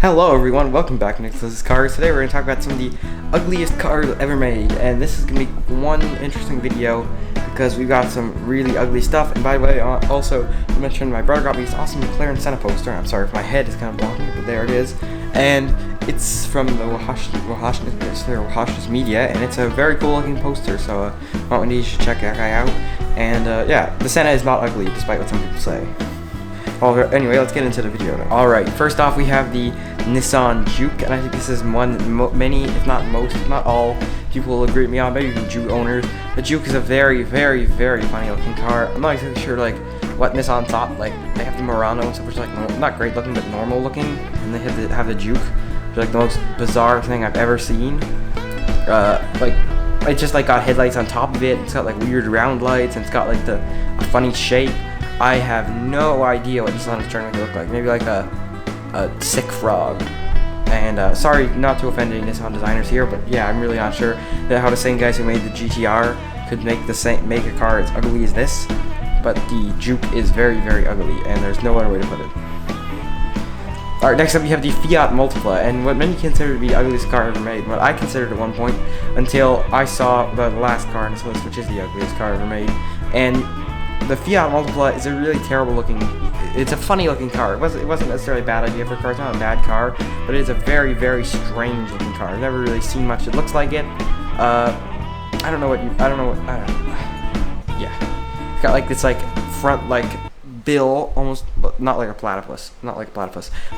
Hello everyone, welcome back to Nicholas's Cars. Today we're going to talk about some of the ugliest cars ever made, and this is going to be one interesting video because we've got some really ugly stuff. And by the way, also I mentioned my brother got me this awesome McLaren Senna poster. I'm sorry if my head is kind of blocking it, but there it is. And it's from the Wahash's Media, and it's a very cool looking poster, so you should check that guy out. And yeah, the Senna is not ugly despite what some people say. Anyway, let's get into the video now. Alright, first off we have the Nissan Juke, and I think this is one that many, if not most, if not all, people will agree with me on, maybe even Juke owners. The Juke is a very, very, very funny looking car. I'm not exactly sure like what Nissan thought. Like, they have the Murano and stuff, which is like not great looking but normal looking, and they have the Juke, which is like the most bizarre thing I've ever seen. Like, it just like got headlights on top of it, it's got like weird round lights, and it's got like a funny shape. I have no idea what Nissan is trying to look like. Maybe like a sick frog. And sorry not to offend any Nissan designers here, but yeah, I'm really not sure that how the same guys who made the GTR could make a car as ugly as this. But the Juke is very, very ugly, and there's no other way to put it. Alright, next up we have the Fiat Multipla, and what many consider to be the ugliest car ever made, what I considered at one point, until I saw the last car on this list, which is the ugliest car ever made. And the Fiat Multipla is a really terrible looking, it's a funny looking car. It wasn't necessarily a bad idea for a car, it's not a bad car, but it is a very, very strange looking car. I've never really seen much that looks like it. Yeah. It's got like this like front like bill, almost, not like a platypus, but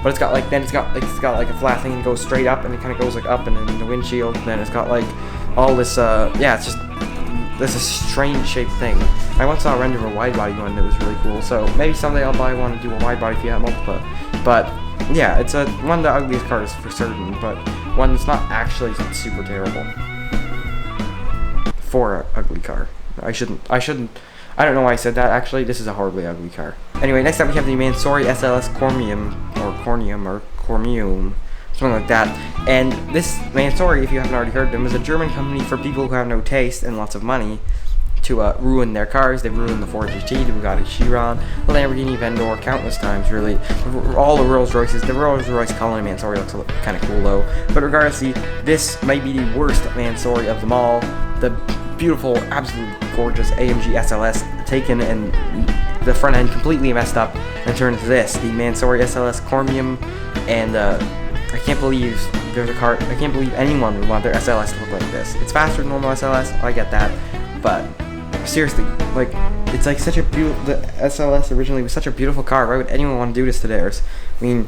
it's got like like a flat thing and goes straight up, and it kind of goes like up and then the windshield, and then it's got like all this, yeah, it's just, this is a strange shaped thing. I once saw a render of a wide body one that was really cool, so maybe someday I'll buy one and do a wide body Fiat Multipla. But yeah, it's one of the ugliest cars for certain, but one that's not actually super terrible for an ugly car. I don't know why I said that. Actually, this is a horribly ugly car. Anyway, next up we have the Mansory SLS Cormium, something like that. And this Mansory, if you haven't already heard of them, is a German company for people who have no taste and lots of money to ruin their cars. They've ruined the Ford GT, the Bugatti Chiron, the Lamborghini Aventador countless times, really. All the Rolls Royces. The Rolls Royce Cullinan Mansory looks kind of cool though. But regardless, this might be the worst Mansory of them all. The beautiful, absolutely gorgeous AMG SLS taken and the front end completely messed up and turned into this, the Mansory SLS Cormium. And I can't believe there's a car. I can't believe anyone would want their SLS to look like this. It's faster than normal SLS, I get that, but seriously, like, it's like such a beautiful. The SLS originally was such a beautiful car. Why would anyone want to do this to theirs? I mean,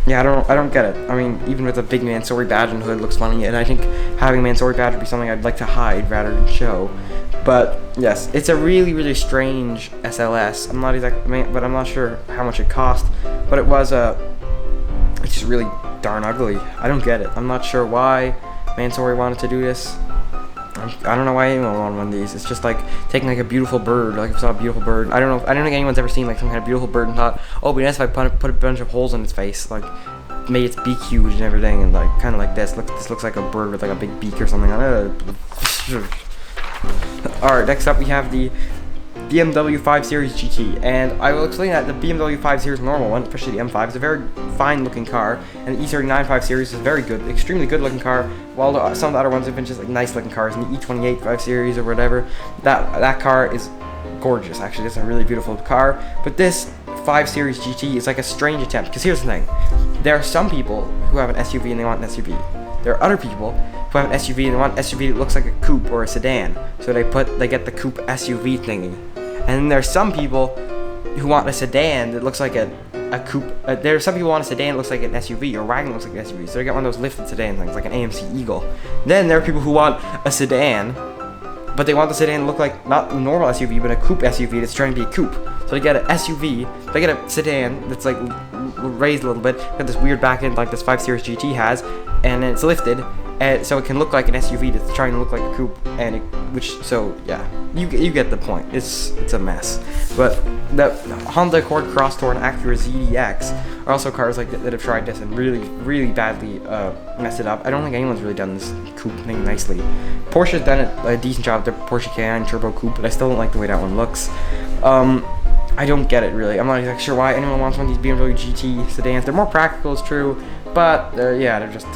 yeah, I don't get it. I mean, even with a big Mansory badge and hood, it looks funny, and I think having a Mansory badge would be something I'd like to hide rather than show. But yes, it's a really, really strange SLS. I'm not exactly, but I'm not sure how much it cost. But it was it's just really darn ugly. I don't get it. I'm not sure why Mansory wanted to do this. I don't know why anyone wanted one of these. It's just like taking like a beautiful bird, like if you saw a beautiful bird. I don't think anyone's ever seen like some kind of beautiful bird and thought, oh, it'd be nice if I put a bunch of holes in its face, like made its beak huge and everything, and like kind of like this. Look, this looks like a bird with like a big beak or something. Alright, next up we have the BMW 5 Series GT, and I will explain that the BMW 5 Series normal one, especially the M5, is a very fine looking car, and the E39 5 Series is a very good, extremely good looking car, while some of the other ones have been just like nice looking cars, and the E28 5 Series or whatever, that car is gorgeous. Actually, it's a really beautiful car, but this 5 Series GT is like a strange attempt, because here's the thing, there are some people who have an SUV and they want an SUV. There are other people who have an SUV and they want an SUV that looks like a coupe or a sedan, so they get the coupe SUV thingy. And then there's some people who want a sedan that looks like a coupe. There are some people who want a sedan that looks like an SUV, or a wagon that looks like an SUV, so they get one of those lifted sedan things, like an AMC Eagle. Then there are people who want a sedan, but they want the sedan to look like not a normal SUV, but a coupe SUV that's trying to be a coupe. So they get an SUV, they get a sedan that's like raised a little bit, got this weird back end like this 5 Series GT has, and then it's lifted, and so it can look like an SUV that's trying to look like a coupe, and so yeah, you get the point. It's a mess. But the Honda Accord Crosstour and Acura ZDX are also cars like that have tried this and really, really badly messed it up. I don't think anyone's really done this coupe thing nicely. Porsche's done a decent job with their Porsche Cayenne Turbo Coupe, but I still don't like the way that one looks. I don't get it really. I'm not exactly sure why anyone wants one of these BMW GT sedans. They're more practical, it's true, but yeah, they're just.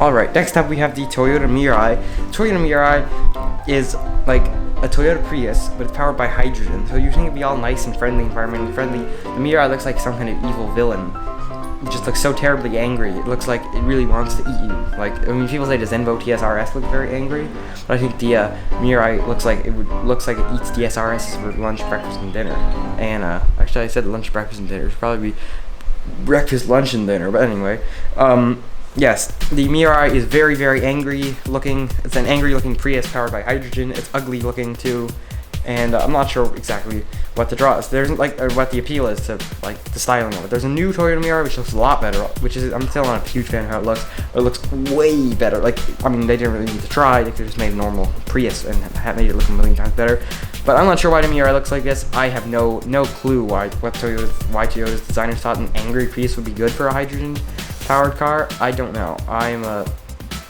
Alright, next up we have the Toyota Mirai. Toyota Mirai is like a Toyota Prius, but it's powered by hydrogen. So you think it'd be all nice and friendly, environmentally friendly. The Mirai looks like some kind of evil villain. It just looks so terribly angry. It looks like it really wants to eat you. Like, I mean, people say the Zenvo TSRS look very angry, but I think the Mirai looks like it eats the SRS for lunch, breakfast, and dinner. And actually, I said lunch, breakfast, and dinner. It should probably be breakfast, lunch, and dinner. But anyway, yes, the Mirai is very, very angry looking. It's an angry looking Prius powered by hydrogen. It's ugly looking too, and I'm not sure exactly what the draw is. There's like what the appeal is to like the styling of it. There's a new Toyota Mirai which looks a lot better. I'm still not a huge fan of how it looks. But it looks way better. Like, I mean, they didn't really need to try. They could have just made a normal Prius and have made it look a million times better. But I'm not sure why the Mirai looks like this. I have no clue why Toyota's designers thought an angry Prius would be good for a hydrogen powered car. I don't know. I'm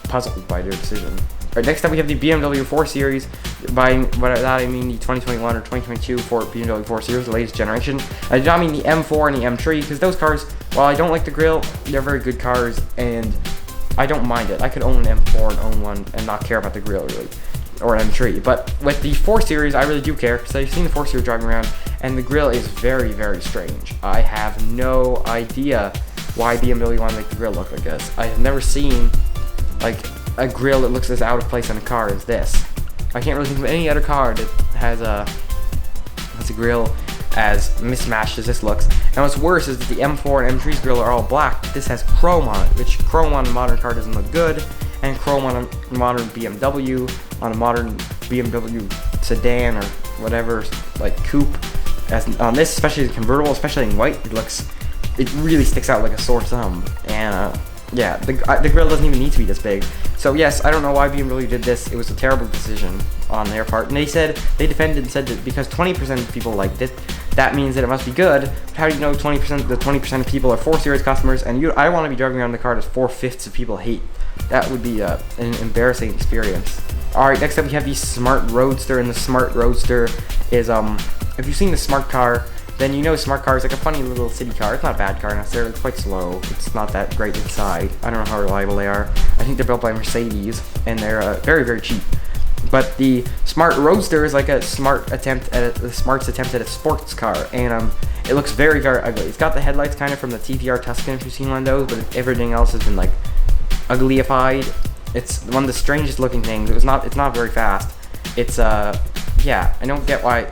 puzzled by their decision. Alright, next up we have the BMW 4 Series. By that I mean the 2021 or 2022 BMW 4 Series, the latest generation. I do not mean the M4 and the M3, because those cars, while I don't like the grille, they're very good cars, and I don't mind it. I could own an M4 and own one and not care about the grille really, or an M3. But with the 4 Series, I really do care, because I've seen the 4 Series driving around, and the grille is very, very strange. I have no idea why BMW wanted to make the grille look like this. I have never seen like a grille that looks as out of place on a car as this. I can't really think of any other car that has a grille as mismatched as this looks. And what's worse is that the M4 and M3's grille are all black, but this has chrome on it, which chrome on a modern car doesn't look good, and chrome on a modern BMW, on a modern BMW sedan or whatever, like coupe, as on this, especially the convertible, especially in white, it really sticks out like a sore thumb. And yeah, the grille doesn't even need to be this big. So yes, I don't know why BMW did this. It was a terrible decision on their part. And they defended and said that because 20% of people liked it, that means that it must be good. But how do you know the 20% of people are 4 Series customers, and I want to be driving around the car that 4/5 of people hate. That would be an embarrassing experience. Alright, next up we have the Smart Roadster, and the Smart Roadster is, if you've seen the Smart Car, then you know Smart Car is like a funny little city car. It's not a bad car necessarily, it's quite slow. It's not that great inside. I don't know how reliable they are. I think they're built by Mercedes, and they're very, very cheap. But the Smart Roadster is like a Smart's attempt at a sports car, and it looks very, very ugly. It's got the headlights kind of from the TVR Tuscan, if you've seen one of those, but everything else has been like uglyified. It's one of the strangest looking things. It's not very fast. It's yeah, I don't get why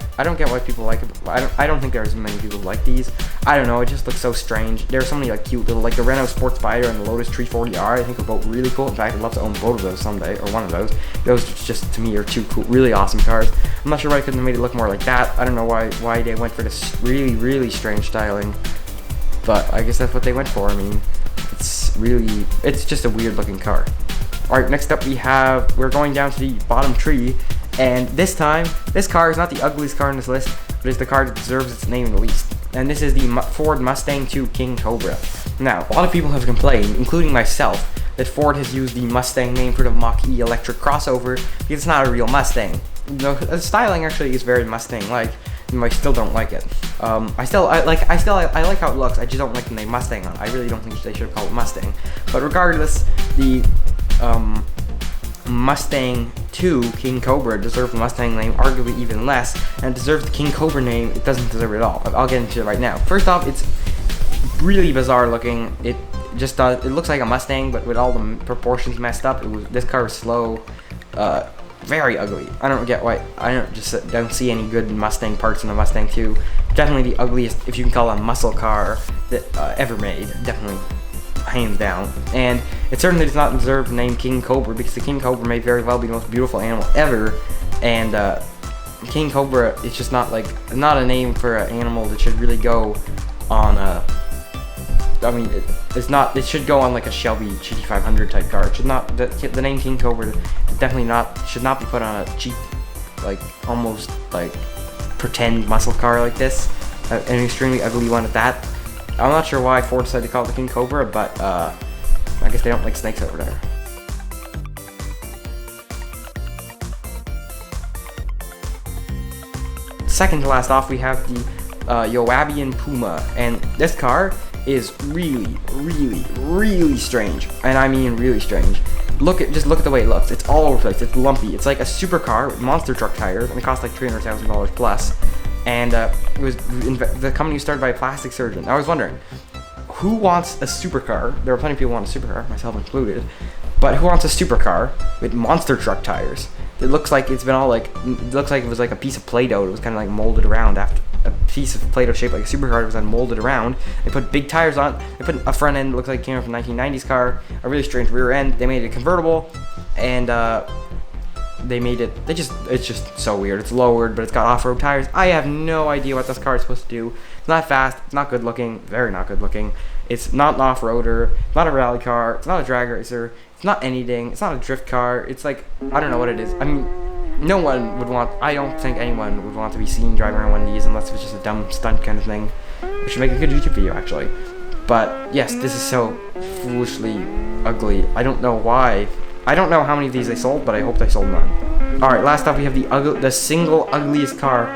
people like it. I don't think there's many people who like these. I don't know, it just looks so strange. There are so many like cute little, like the Renault Sport Spider and the Lotus 340R, I think are both really cool. In fact, I'd love to own both of those someday, or one of those. Those just, to me, are two cool, really awesome cars. I'm not sure why I couldn't have made it look more like that. I don't know why they went for this really, really strange styling, but I guess that's what they went for. I mean, it's just a weird looking car. Alright, next up we're going down to the bottom tree. And this time, this car is not the ugliest car on this list, but it's the car that deserves its name the least. And this is the Ford Mustang II King Cobra. Now, a lot of people have complained, including myself, that Ford has used the Mustang name for the Mach-E electric crossover because it's not a real Mustang. The styling actually is very Mustang-like, and I still don't like it. I like how it looks. I just don't like the name Mustang on it. I really don't think they should have called it Mustang. But regardless, the Mustang 2 King Cobra deserves the Mustang name arguably even less, and deserves the King Cobra name. It doesn't deserve it at all. I'll get into it right now. First off, it's really bizarre looking. It looks like a Mustang, but with all the proportions messed up. This car is slow, very ugly. I don't get why. I don't see any good Mustang parts in the Mustang 2. Definitely the ugliest, if you can call it a muscle car, that ever made. Definitely, hands down. And it certainly does not deserve the name King Cobra, because the King Cobra may very well be the most beautiful animal ever, and King Cobra is just not a name for an animal that should really go on it should go on like a Shelby GT500 type car. It should not, the name King Cobra should not be put on a cheap, like almost like pretend muscle car like this, an extremely ugly one at that. I'm not sure why Ford decided to call it the King Cobra, but I guess they don't like snakes over there. second to last off, we have the Yoabian Puma, and this car is really, really, really strange, and I mean really strange. Just look at the way it looks. It's all over the place. It's lumpy. It's like a supercar with monster truck tires, and it costs like $300,000 plus. And the company was started by a plastic surgeon. I was wondering, who wants a supercar? There are plenty of people who want a supercar, myself included. But who wants a supercar with monster truck tires? It looks like it's been all like, it looks like it was like a piece of Play-Doh. It was kind of like molded around after a piece of Play-Doh shaped like a supercar. It was then molded around. They put big tires on. They put a front end that looks like it came from a 1990s car. A really strange rear end. They made it convertible, and they made it. It's just so weird. It's lowered, but it's got off-road tires. I have no idea what this car is supposed to do. It's not fast. It's not good looking. Very not good looking. It's not an off-roader. It's not a rally car. It's not a drag racer. It's not anything. It's not a drift car. It's like, I don't know what it is. I mean, no one would want, I don't think anyone would want to be seen driving around one of these unless it was just a dumb stunt kind of thing, which would make a good YouTube video actually. But yes, this is so foolishly ugly. I don't know why. I don't know how many of these they sold, but I hope they sold none. Alright, last up we have the single ugliest car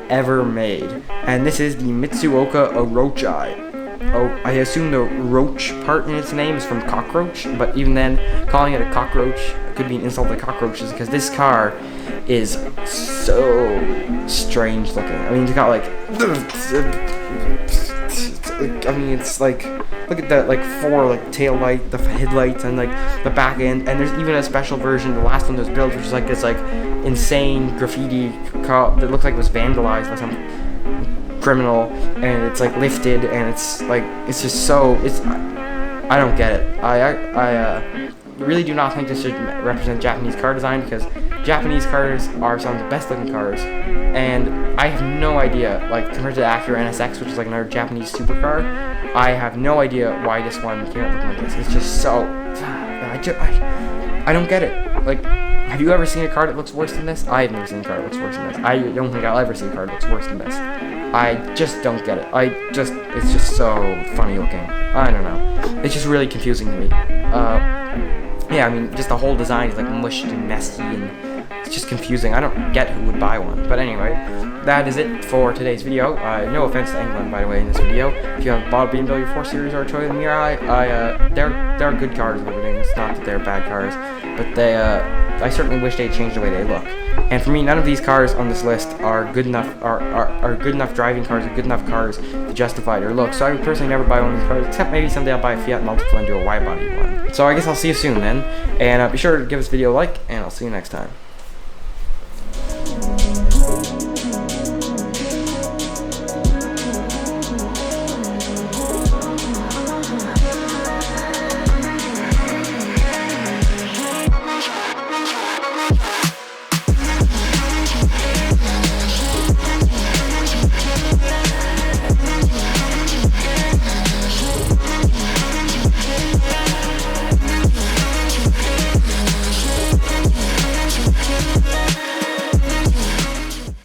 ever made. And this is the Mitsuoka Orochi. Oh, I assume the roach part in its name is from cockroach, but even then, calling it a cockroach could be an insult to cockroaches, because this car is so strange looking. I mean, it's got like, I mean, it's like, look at that, like 4 like tail light, the headlights, and like the back end, and there's even a special version, the last one that was built, which is like this like insane graffiti car that looks like it was vandalized by some criminal, and it's like lifted, and it's like, it's just so, I don't get it. I really do not think this should represent Japanese car design, because Japanese cars are some of the best looking cars, and I have no idea, like compared to the Acura NSX, which is like another Japanese supercar, I have no idea why this one came out looking like this. It's just so, I don't get it. Like, have you ever seen a car that looks worse than this? I have never seen a car that looks worse than this. I don't think I'll ever see a car that looks worse than this. I just don't get it. It's just so funny looking. I don't know. It's just really confusing to me. Yeah, I mean, just the whole design is like mushed and messy, and it's just confusing. I don't get who would buy one. But anyway, that is it for today's video. No offense to anyone, by the way, in this video. If you have bought a BMW 4 Series or a Toyota Mirai, they're good cars and everything. It's not that they're bad cars, but they, I certainly wish they changed the way they look. And for me, none of these cars on this list are good enough, are good enough driving cars, or good enough cars to justify their look. So I would personally never buy one of these cars, except maybe someday I'll buy a Fiat Multipla and do a wide body one. So I guess I'll see you soon then, and be sure to give this video a like, and I'll see you next time.